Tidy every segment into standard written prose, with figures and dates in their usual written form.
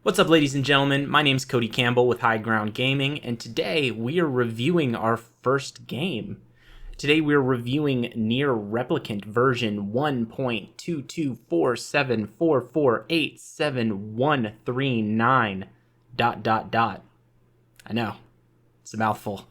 What's up, ladies and gentlemen? My name's Cody Campbell with High Ground Gaming, and today we are reviewing our first game. Today we're reviewing NieR Replicant version 1.22474487139... ... I know, it's a mouthful.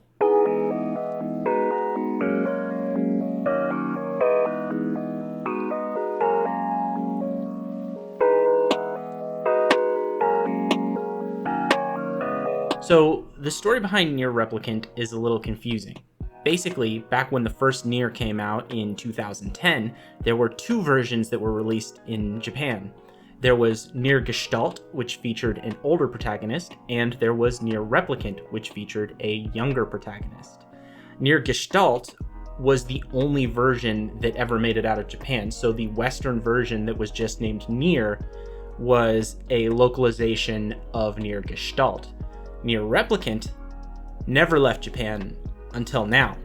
So, the story behind NieR Replicant is a little confusing. Basically, back when the first NieR came out in 2010, there were two versions that were released in Japan. There was NieR Gestalt, which featured an older protagonist, and there was NieR Replicant, which featured a younger protagonist. NieR Gestalt was the only version that ever made it out of Japan, so the Western version that was just named NieR was a localization of NieR Gestalt. NieR Replicant never left Japan until now.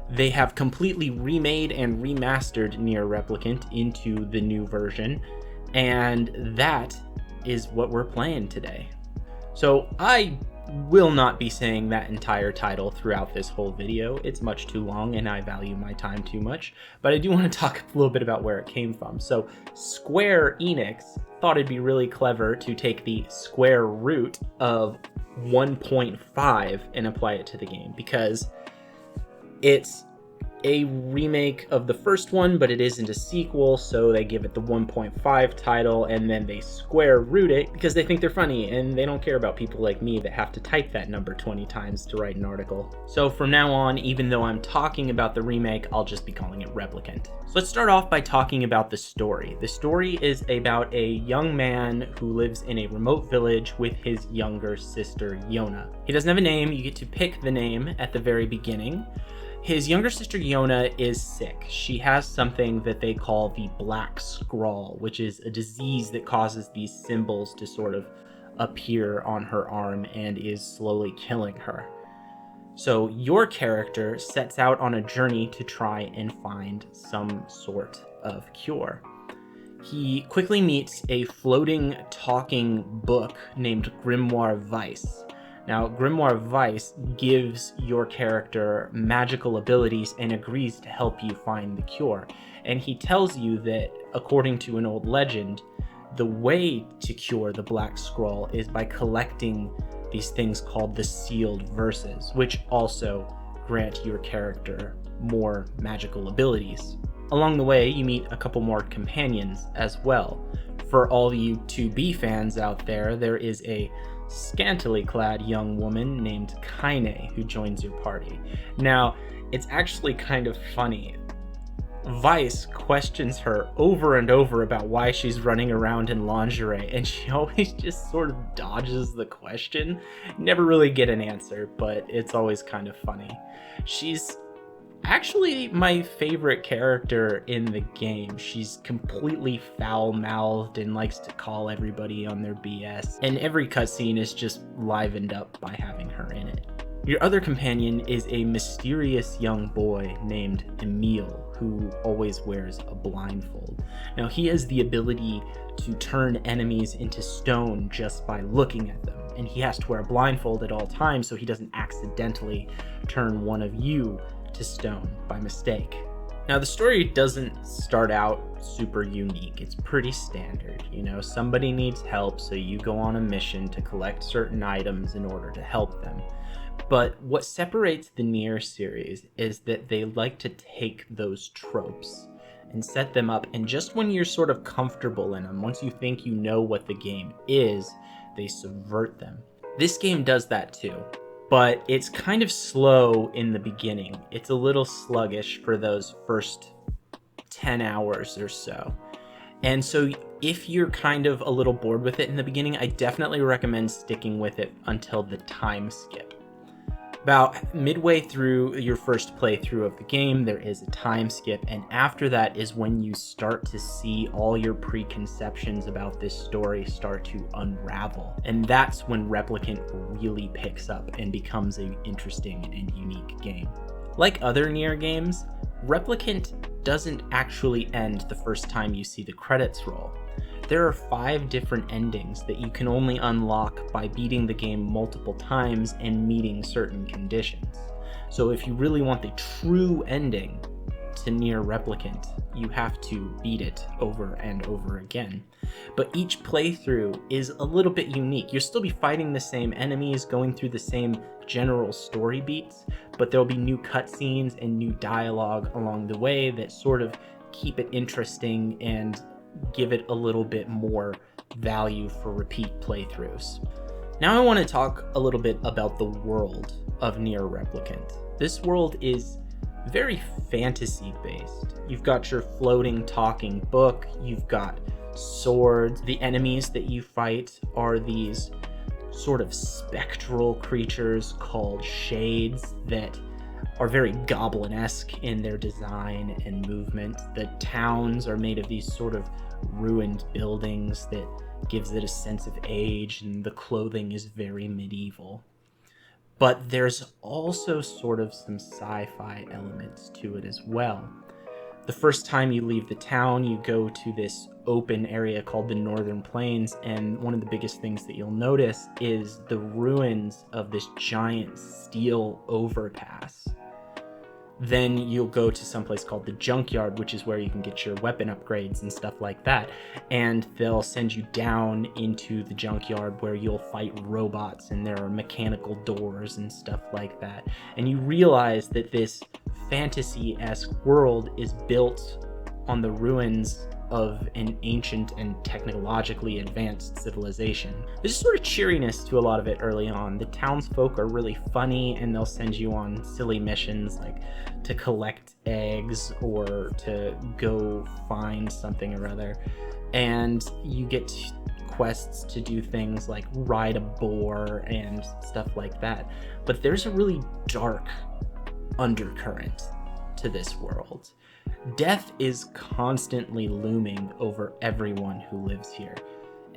They have completely remade and remastered NieR Replicant into the new version, and that is what we're playing today. So I will not be saying that entire title throughout this whole video. It's much too long and I value my time too much, but I do want to talk a little bit about where it came from. So Square Enix thought it'd be really clever to take the square root of 1.5 and apply it to the game, because it's a remake of the first one, but it isn't a sequel, so they give it the 1.5 title, and then they square root it because they think they're funny, and they don't care about people like me that have to type that number 20 times to write an article. So from now on, even though I'm talking about the remake, I'll just be calling it Replicant. So let's start off by talking about the story. The story is about a young man who lives in a remote village with his younger sister, Yona. He doesn't have a name. You get to pick the name at the very beginning. His younger sister Yona is sick. She has something that they call the Black Scrawl, which is a disease that causes these symbols to sort of appear on her arm and is slowly killing her. So your character sets out on a journey to try and find some sort of cure. He quickly meets a floating, talking book named Grimoire Weiss. Now, Grimoire Weiss gives your character magical abilities and agrees to help you find the cure. And he tells you that, according to an old legend, the way to cure the Black Scrawl is by collecting these things called the sealed verses, which also grant your character more magical abilities. Along the way, you meet a couple more companions as well. For all you 2B fans out there, there is a scantily clad young woman named Kaine who joins your party. Now, it's actually kind of funny. Weiss questions her over and over about why she's running around in lingerie, and she always just sort of dodges the question. Never really get an answer, but it's always kind of funny. She's actually my favorite character in the game. She's completely foul-mouthed and likes to call everybody on their BS, and every cutscene is just livened up by having her in it. Your other companion is a mysterious young boy named Emile, who always wears a blindfold. Now, he has the ability to turn enemies into stone just by looking at them, and he has to wear a blindfold at all times so he doesn't accidentally turn one of you to stone by mistake. Now, the story doesn't start out super unique. It's pretty standard. You know, somebody needs help, so you go on a mission to collect certain items in order to help them. But what separates the NieR series is that they like to take those tropes and set them up, and just when you're sort of comfortable in them, once you think you know what the game is, they subvert them. This game does that too. But it's kind of slow in the beginning. It's a little sluggish for those first 10 hours or so. And so if you're kind of a little bored with it in the beginning, I definitely recommend sticking with it until the time skip. About midway through your first playthrough of the game, there is a time skip, and after that is when you start to see all your preconceptions about this story start to unravel. And that's when Replicant really picks up and becomes an interesting and unique game. Like other NieR games, Replicant doesn't actually end the first time you see the credits roll. There are 5 different endings that you can only unlock by beating the game multiple times and meeting certain conditions. So if you really want the true ending to NieR Replicant, you have to beat it over and over again. But each playthrough is a little bit unique. You'll still be fighting the same enemies, going through the same general story beats, but there'll be new cutscenes and new dialogue along the way that sort of keep it interesting and give it a little bit more value for repeat playthroughs. Now I want to talk a little bit about the world of NieR Replicant. This world is very fantasy based. You've got your floating talking book, you've got swords. The enemies that you fight are these sort of spectral creatures called shades that are very goblin-esque in their design and movement. The towns are made of these sort of ruined buildings that gives it a sense of age, and the clothing is very medieval. But there's also sort of some sci-fi elements to it as well. The first time you leave the town, you go to this open area called the Northern Plains, and one of the biggest things that you'll notice is the ruins of this giant steel overpass. Then you'll go to someplace called the Junkyard, which is where you can get your weapon upgrades and stuff like that. And they'll send you down into the Junkyard where you'll fight robots, and there are mechanical doors and stuff like that. And you realize that this fantasy-esque world is built on the ruins of an ancient and technologically advanced civilization. There's sort of cheeriness to a lot of it early on. The townsfolk are really funny, and they'll send you on silly missions like to collect eggs or to go find something or other. And you get quests to do things like ride a boar and stuff like that. But there's a really dark undercurrent to this world. Death is constantly looming over everyone who lives here.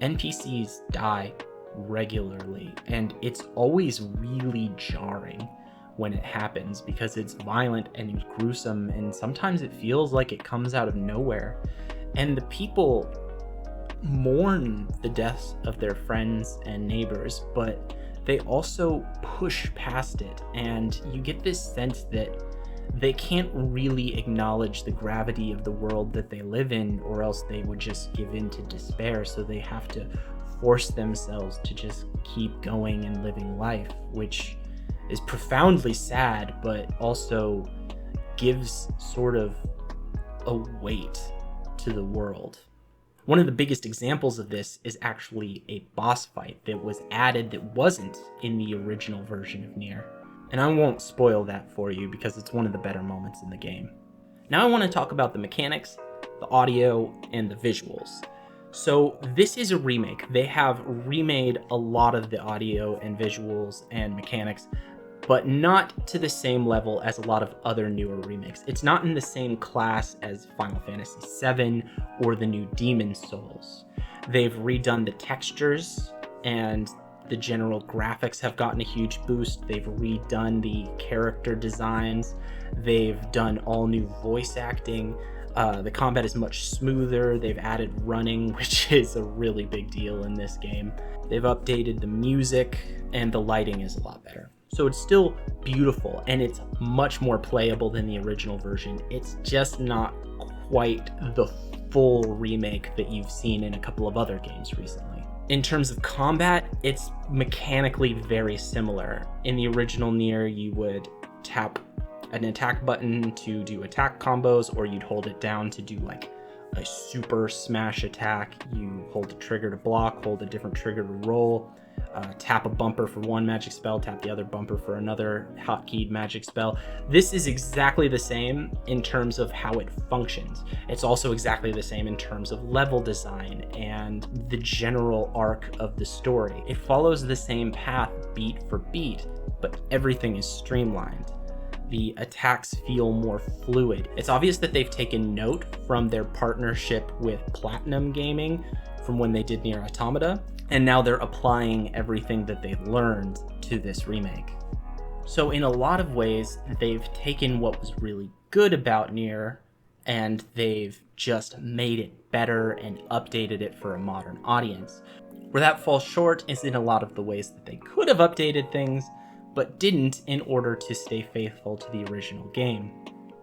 NPCs die regularly, and it's always really jarring when it happens because it's violent and gruesome, and sometimes it feels like it comes out of nowhere. And the people mourn the deaths of their friends and neighbors, but they also push past it, and you get this sense that they can't really acknowledge the gravity of the world that they live in, or else they would just give in to despair. So they have to force themselves to just keep going and living life, which is profoundly sad, but also gives sort of a weight to the world. One of the biggest examples of this is actually a boss fight that was added that wasn't in the original version of NieR. And I won't spoil that for you because it's one of the better moments in the game. Now I want to talk about the mechanics, the audio, and the visuals. So this is a remake. They have remade a lot of the audio and visuals and mechanics, but not to the same level as a lot of other newer remakes. It's not in the same class as Final Fantasy VII or the new Demon Souls. They've redone the textures, and the general graphics have gotten a huge boost. They've redone the character designs. They've done all new voice acting. The combat is much smoother. They've added running, which is a really big deal in this game. They've updated the music, and the lighting is a lot better. So it's still beautiful, and it's much more playable than the original version. It's just not quite the full remake that you've seen in a couple of other games recently. In terms of combat, it's mechanically very similar. In the original NieR, you would tap an attack button to do attack combos, or you'd hold it down to do like a super smash attack. You hold the trigger to block, hold a different trigger to roll, tap a bumper for one magic spell, tap the other bumper for another hotkeyed magic spell. This is exactly the same in terms of how it functions. It's also exactly the same in terms of level design and the general arc of the story. It follows the same path beat for beat, but everything is streamlined. The attacks feel more fluid. It's obvious that they've taken note from their partnership with Platinum Gaming from when they did NieR Automata, and now they're applying everything that they've learned to this remake. So in a lot of ways, they've taken what was really good about NieR and they've just made it better and updated it for a modern audience. Where that falls short is in a lot of the ways that they could have updated things, but didn't in order to stay faithful to the original game.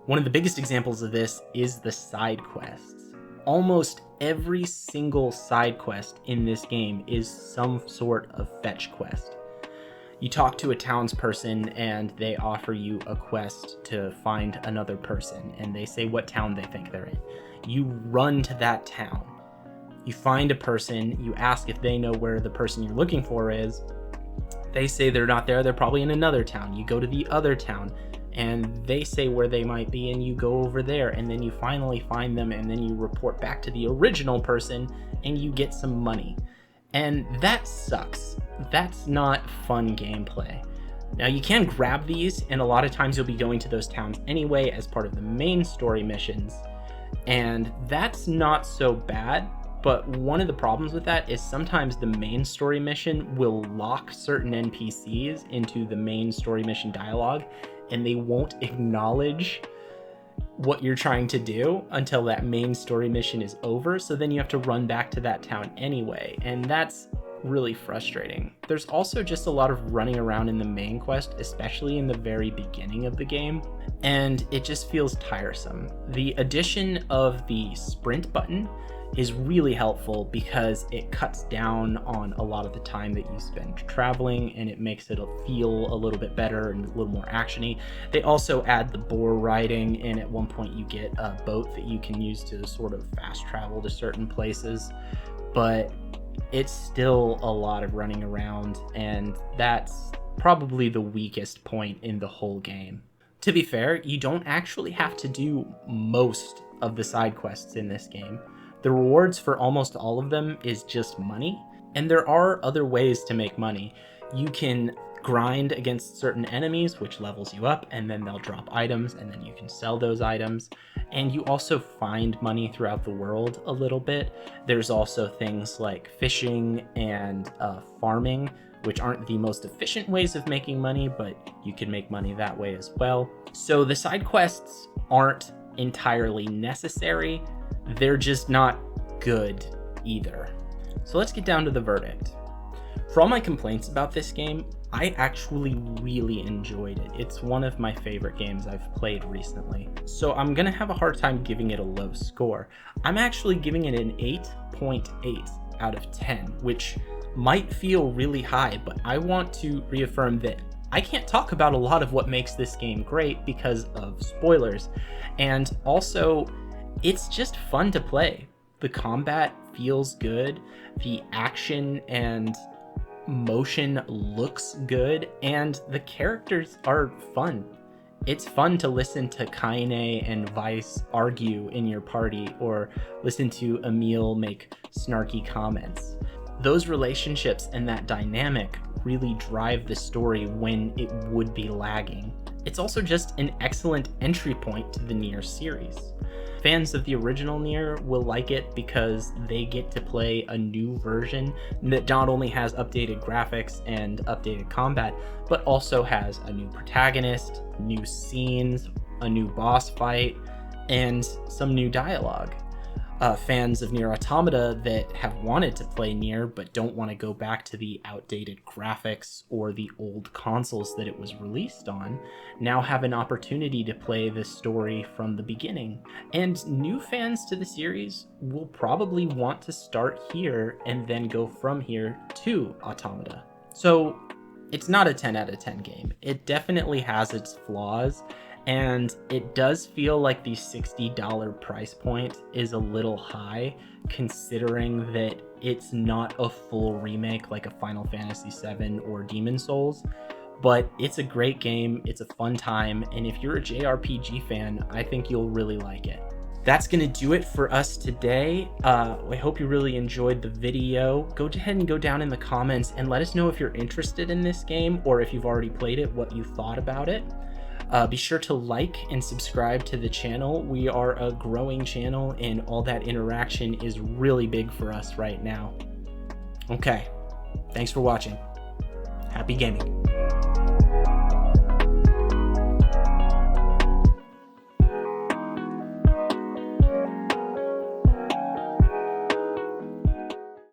One of the biggest examples of this is the side quests. Almost every single side quest in this game is some sort of fetch quest. You talk to a townsperson and they offer you a quest to find another person, and they say what town they think they're in. You run to that town. You find a person, you ask if they know where the person you're looking for is. They say they're not there, they're probably in another town. You go to the other town and they say where they might be, and you go over there, and then you finally find them, and then you report back to the original person and you get some money. And that sucks. That's not fun gameplay. Now, you can grab these, and a lot of times you'll be going to those towns anyway as part of the main story missions, and that's not so bad. But one of the problems with that is sometimes the main story mission will lock certain NPCs into the main story mission dialogue, and they won't acknowledge what you're trying to do until that main story mission is over. So then you have to run back to that town anyway, and that's really frustrating. There's also just a lot of running around in the main quest, especially in the very beginning of the game, and it just feels tiresome. The addition of the sprint button is really helpful because it cuts down on a lot of the time that you spend traveling, and it makes it feel a little bit better and a little more actiony. They also add the boar riding, and at one point you get a boat that you can use to sort of fast travel to certain places, but it's still a lot of running around, and that's probably the weakest point in the whole game. To be fair, you don't actually have to do most of the side quests in this game. The rewards for almost all of them is just money, and there are other ways to make money. You can grind against certain enemies, which levels you up, and then they'll drop items, and then you can sell those items. And you also find money throughout the world a little bit. There's also things like fishing and farming, which aren't the most efficient ways of making money, but you can make money that way as well. So the side quests aren't entirely necessary. They're just not good either. So let's get down to the verdict. For all my complaints about this game, I actually really enjoyed it. It's one of my favorite games I've played recently. So I'm gonna have a hard time giving it a low score. I'm actually giving it an 8.8 out of 10, which might feel really high, but I want to reaffirm that I can't talk about a lot of what makes this game great because of spoilers. And also, it's just fun to play. The combat feels good, the action and motion looks good, and the characters are fun. It's fun to listen to Kaine and Vice argue in your party, or listen to Emil make snarky comments. Those relationships and that dynamic really drive the story when it would be lagging. It's also just an excellent entry point to the NieR series. Fans of the original NieR will like it because they get to play a new version that not only has updated graphics and updated combat, but also has a new protagonist, new scenes, a new boss fight, and some new dialogue. Fans of NieR Automata that have wanted to play NieR but don't want to go back to the outdated graphics or the old consoles that it was released on now have an opportunity to play this story from the beginning. And new fans to the series will probably want to start here and then go from here to Automata. So it's not a 10 out of 10 game. It definitely has its flaws, and it does feel like the $60 price point is a little high, considering that it's not a full remake like a Final Fantasy VII or Demon's Souls. But it's a great game, it's a fun time, and if you're a JRPG fan, I think you'll really like it. That's gonna do it for us today. I hope you really enjoyed the video. Go ahead and go down in the comments and let us know if you're interested in this game, or if you've already played it, what you thought about it. Be sure to like and subscribe to the channel. We are a growing channel, and all that interaction is really big for us right now. Okay, thanks for watching. Happy gaming.